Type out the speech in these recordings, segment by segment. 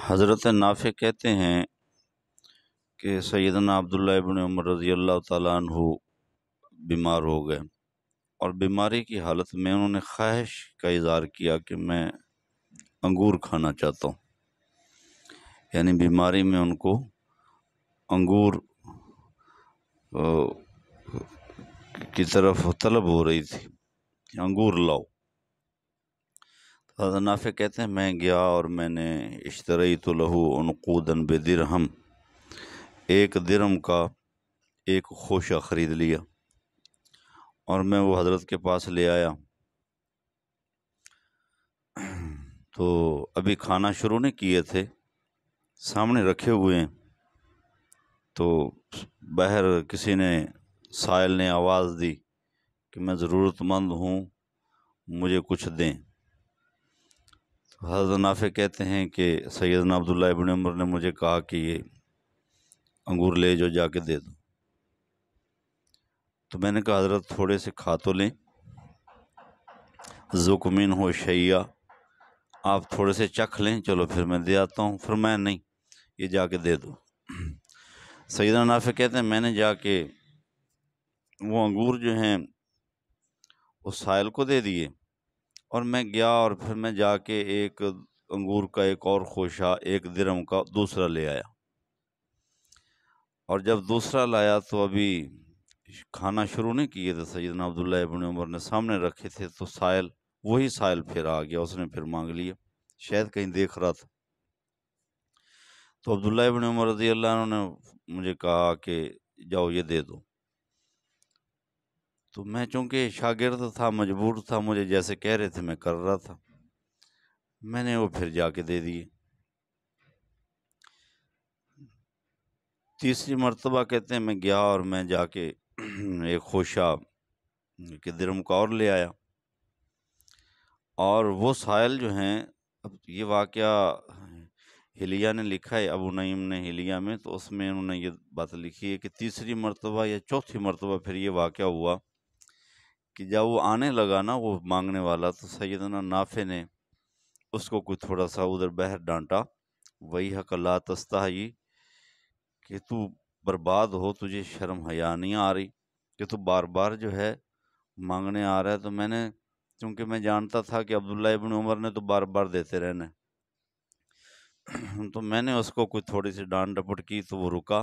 حضرت نافع کہتے ہیں کہ سیدنا عبداللہ ابن عمر رضی اللہ تعالیٰ عنہ بیمار ہو گئے، اور بیماری کی حالت میں انہوں نے خواہش کا اظہار کیا کہ میں انگور کھانا چاہتا ہوں، یعنی بیماری میں ان کو انگور کی طرف طلب ہو رہی تھی کہ انگور لاؤ۔ حضرت نافع کہتے ہیں میں گیا اور میں نے اشتریت لہو عنقودا بدرہم، ایک درہم کا ایک خوشہ خرید لیا اور میں وہ حضرت کے پاس لے آیا۔ تو ابھی کھانا شروع نہیں کیے تھے، سامنے رکھے ہوئے ہیں، تو باہر کسی نے سائل نے آواز دی کہ میں ضرورت مند ہوں، مجھے کچھ دیں۔ تو حضرت نافع کہتے ہیں کہ سیدنا عبداللہ ابن عمر نے مجھے کہا کہ یہ انگور لے جو جا کے دے دو۔ تو میں نے کہا حضرت تھوڑے سے کھا تو لیں، ذوق منہ شیئا، آپ تھوڑے سے چکھ لیں، چلو پھر میں دے آتا ہوں۔ فرمایا نہیں، یہ جا کے دے دو۔ سیدنا نافع کہتے ہیں میں نے جا کے وہ انگور جو ہیں وہ سائل کو دے دیے، اور میں گیا اور پھر میں جا کے ایک انگور کا ایک اور خوشہ ایک درہم کا دوسرا لے آیا، اور جب دوسرا لایا تو ابھی کھانا شروع نہیں کیے تھے سیدنا عبداللہ ابن عمر نے، سامنے رکھے تھے، تو سائل وہی سائل پھر آ گیا، اس نے پھر مانگ لیا، شاید کہیں دیکھ رہا تھا۔ تو عبداللہ ابن عمر رضی اللہ عنہ نے مجھے کہا کہ جاؤ یہ دے دو۔ تو میں چونکہ شاگرد تھا، مجبور تھا، مجھے جیسے کہہ رہے تھے میں کر رہا تھا، میں نے وہ پھر جا کے دے دیے۔ تیسری مرتبہ کہتے ہیں میں گیا اور میں جا کے ایک خوشہ کہ درہم کا اور لے آیا، اور وہ سائل جو ہیں، اب یہ واقعہ حلیہ نے لکھا ہے، ابو نعیم نے حلیہ میں، تو اس میں انہوں نے یہ بات لکھی ہے کہ تیسری مرتبہ یا چوتھی مرتبہ پھر یہ واقعہ ہوا کہ جب وہ آنے لگا نا وہ مانگنے والا، تو سیدنا نافع نے اس کو کوئی تھوڑا سا ادھر باہر ڈانٹا، وَيْحَكَ لَا تَسْتَحْيِ، کہ تو برباد ہو، تجھے شرم حیا نہیں آ رہی کہ تو بار بار جو ہے مانگنے آ رہا ہے۔ تو میں نے، چونکہ میں جانتا تھا کہ عبداللہ ابن عمر نے تو بار بار دیتے رہنا، تو میں نے اس کو کوئی تھوڑی سی ڈانٹ ڈپٹ کی، تو وہ رکا،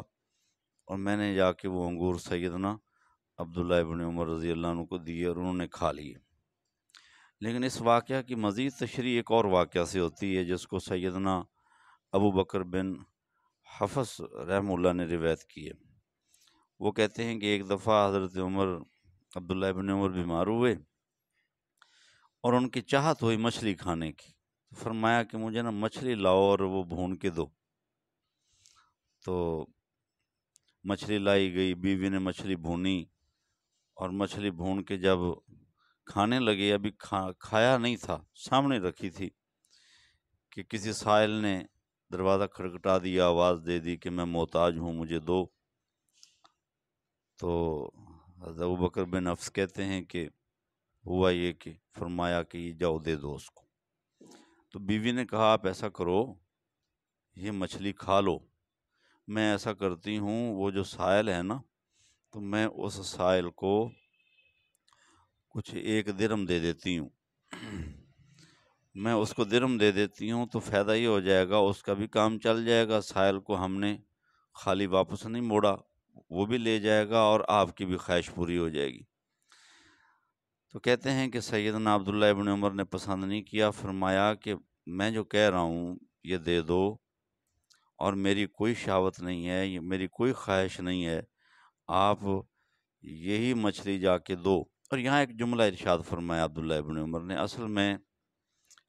اور میں نے جا کے وہ انگور سیدنا عبداللہ ابن عمر رضی اللہ عنہ کو دیے اور انہوں نے کھا لیے۔ لیکن اس واقعہ کی مزید تشریح ایک اور واقعہ سے ہوتی ہے جس کو سیدنا ابو بکر بن حفص رحمہ اللہ نے روایت کی ہے۔ وہ کہتے ہیں کہ ایک دفعہ حضرت عبداللہ ابن عمر بیمار ہوئے اور ان کی چاہت ہوئی مچھلی کھانے کی، فرمایا کہ مجھے نا مچھلی لاؤ اور وہ بھون کے دو۔ تو مچھلی لائی گئی، بیوی نے مچھلی بھونی، اور مچھلی بھون کے جب کھانے لگے، ابھی کھایا نہیں تھا، سامنے رکھی تھی، کہ کسی سائل نے دروازہ کھٹکھٹا دیا، آواز دے دی کہ میں محتاج ہوں، مجھے دو۔ تو حضرت ابو بکر بن حفص کہتے ہیں کہ ہوا یہ کہ فرمایا کہ یہ جاؤ دے دو اس کو۔ تو بیوی نے کہا آپ ایسا کرو، یہ مچھلی کھا لو، میں ایسا کرتی ہوں وہ جو سائل ہے نا، تو میں اس سائل کو کچھ ایک درہم دے دیتی ہوں، میں اس کو درہم دے دیتی ہوں، تو فائدہ یہ ہو جائے گا، اس کا بھی کام چل جائے گا، سائل کو ہم نے خالی واپس نہیں موڑا، وہ بھی لے جائے گا اور آپ کی بھی خواہش پوری ہو جائے گی۔ تو کہتے ہیں کہ سیدنا عبداللہ ابن عمر نے پسند نہیں کیا، فرمایا کہ میں جو کہہ رہا ہوں یہ دے دو، اور میری کوئی شہوت نہیں ہے، یہ میری کوئی خواہش نہیں ہے، آپ یہی مچھلی جا کے دو۔ اور یہاں ایک جملہ ارشاد فرمایا عبداللہ ابن عمر نے، اصل میں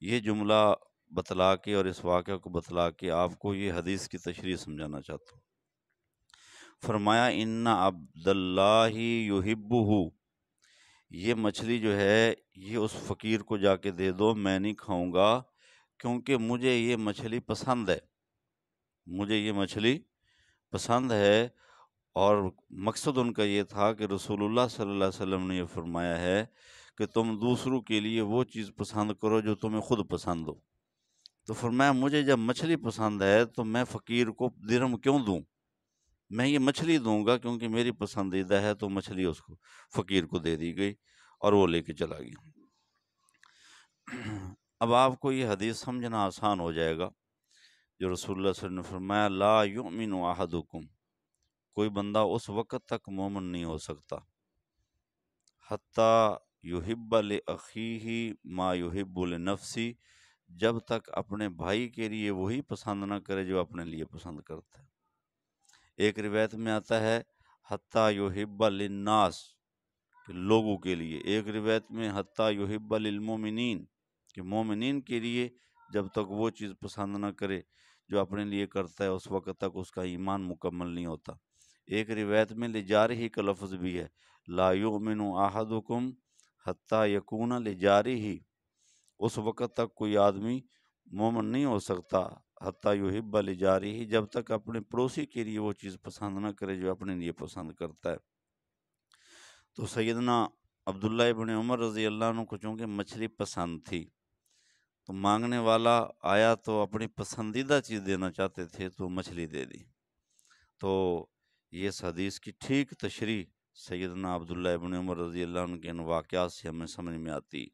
یہ جملہ بتلا کے اور اس واقعہ کو بتلا کے آپ کو یہ حدیث کی تشریح سمجھانا چاہتا ہوں۔ فرمایا ان عبداللہ یحبہ، یہ مچھلی جو ہے یہ اس فقیر کو جا کے دے دو، میں نہیں کھاؤں گا، کیونکہ مجھے یہ مچھلی پسند ہے، مجھے یہ مچھلی پسند ہے۔ اور مقصد ان کا یہ تھا کہ رسول اللہ صلی اللہ علیہ وسلم نے یہ فرمایا ہے کہ تم دوسروں کے لیے وہ چیز پسند کرو جو تمہیں خود پسند ہو۔ تو فرمایا مجھے جب مچھلی پسند ہے تو میں فقیر کو درہم کیوں دوں، میں یہ مچھلی دوں گا کیونکہ میری پسندیدہ ہے، تو مچھلی اس کو فقیر کو دے دی گئی اور وہ لے کے چلا گیا۔ اب آپ کو یہ حدیث سمجھنا آسان ہو جائے گا، جو رسول اللہ صلی اللہ علیہ وسلم نے فرمایا لا یؤمن احدکم، کوئی بندہ اس وقت تک مومن نہیں ہو سکتا حتیٰ یحب لأخیہ ما یحب لنفسی، جب تک اپنے بھائی کے لیے وہی پسند نہ کرے جو اپنے لیے پسند کرتا ہے۔ ایک روایت میں آتا ہے حتیٰ یحب للناس، کہ لوگوں کے لیے، ایک روایت میں حتیٰ یحب للمؤمنین، کہ مومنین کے لیے جب تک وہ چیز پسند نہ کرے جو اپنے لیے کرتا ہے اس وقت تک اس کا ایمان مکمل نہیں ہوتا۔ ایک روایت میں لجارہ کا لفظ بھی ہے، لا یؤمن احدکم حتیٰ یکون لجارہ، اس وقت تک کوئی آدمی مومن نہیں ہو سکتا حتیٰ یحب لجارہ، جب تک اپنے پڑوسی کے لیے وہ چیز پسند نہ کرے جو اپنے لیے پسند کرتا ہے۔ تو سیدنا عبداللہ ابن عمر رضی اللہ عنہ کو چونکہ مچھلی پسند تھی، تو مانگنے والا آیا تو اپنی پسندیدہ چیز دینا چاہتے تھے تو مچھلی دے دی۔ تو یہ اس حدیث کی ٹھیک تشریح سیدنا عبداللہ ابن عمر رضی اللہ عنہ کے ان واقعات سے ہمیں سمجھ میں آتی۔